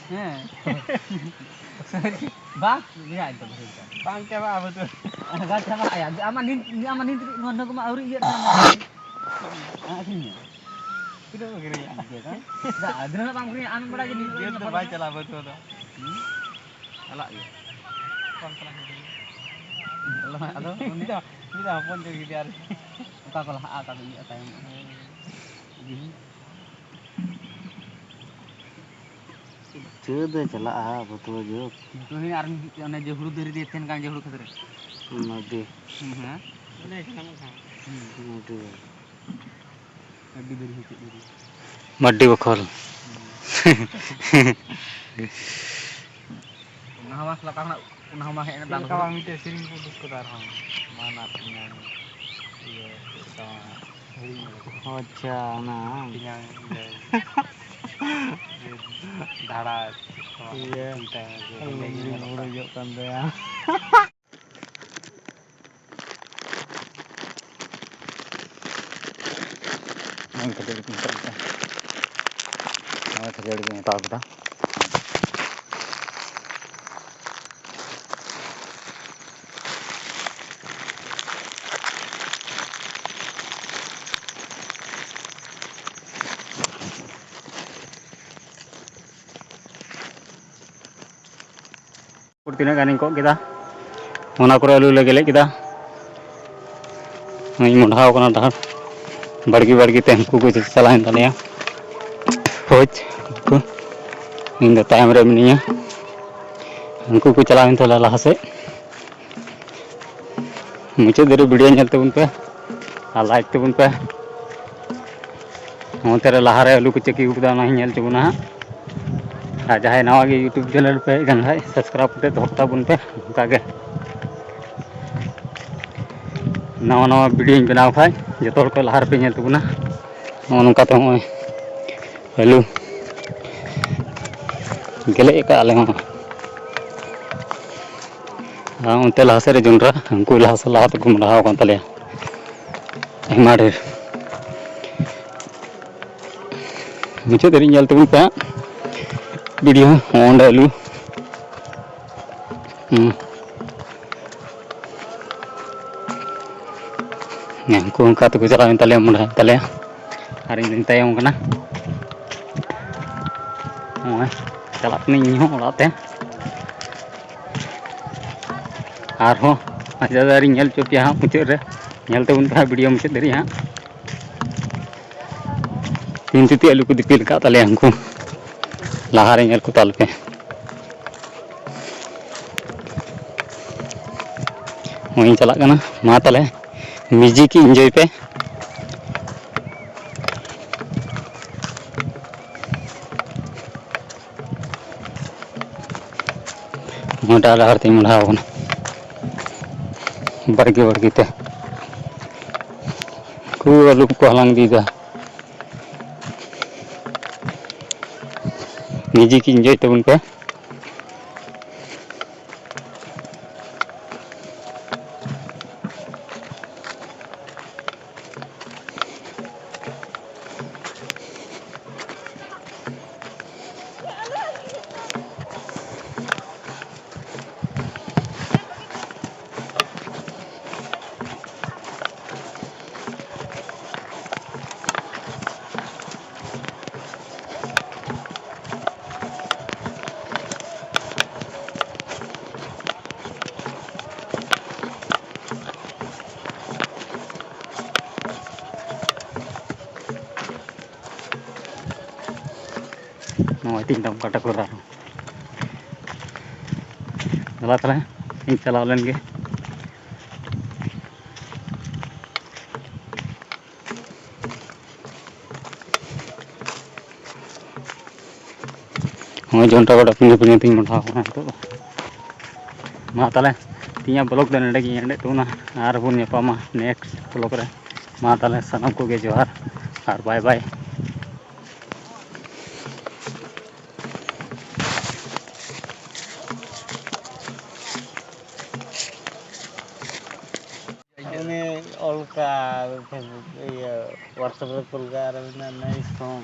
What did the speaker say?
Heeh. Bang, lihat itu berita. Bang coba betul. Enggak sama ya. Aman ini ngono kuma auri iya sama. Akhirnya. Tidak begini ya. Iya kan? Enggak, ada bang ini anu pada jadi Dia tuh baca lah betul tuh. Alak ya. Pelan-pelan dulu. Allah, aduh, Kita pun jadi dia. Ka kalau ka ini apa yang Sudah celah betul juga. Betul ini army yang je huru dari dia kan je huru khater. Nadi, Heeh. Ini kenapa kan? nadi. Nadi dari situ dari. Madi bakal. Nah, mas lakang unah mah enak Kalau kawang itu sering putus ke darah. Mana punya iya sama harinya. Hoca nah. Punya darat. Iya. Kita Ini menunjukkan dia. Yang terjadi kita. Yang terjadi kita kita. Kurtina ganing kok kita. Mana kurang lu lagi kita. Ini mudah kena dah. Bargi tempo ku salahin tanya. Hoc ku. Ini time remnya. Aku ku चलाइन तो लाहा से मुझे देर video चलते उन पे like तो उन पे हम तेरे लाहारे आलू को चेकी उड़ा नहीं चल चुना है जहाँ नवा के यूट्यूब चैनल पे गन है सब्सक्राइब करते तो हफ्ता उन पे उनका नवा वीडियो बनाव खाए जो को लाहार पे चलते बुना नौका तो आलू गेले का आले उनते लहासे जुनरा उनको लहा तक मुड़ा तले आयमा ढेर मुझे देरी तबन पे वीडियो अंडे आलू उनको उनका तक चला तले मुड़ा तले और इन तयम चलानी ओड़ाते आरहों अच्छा दारी नेल चुपिया हाँ मुचाद रे नेलते उन पे वीडियो मुचाद दारी हाँ तीन तिती आलू को दिपिल का तले हमको लाहारे नेल को ताल पे वहीं चला करना मा तले म्यूजिक एंजॉय पे मोटा लाहार ते मुड़ा होना बड़गी ते को आलू को हलांग दीदा म्यूजिक एंजॉय तबन पे no tingdam kata kurang चला तले इन चला लेंगे हमें जोंटा बड़ा पुण्य तीन मुठा होना तो मा तले तीन ब्लॉग दे नडे की एंडे तो ना आर बुन पामा नेक्स्ट ब्लॉग रे मा तले सनम को गे जोहार और bye bye Olka Facebook, iya WhatsApp Olka, ada nice song.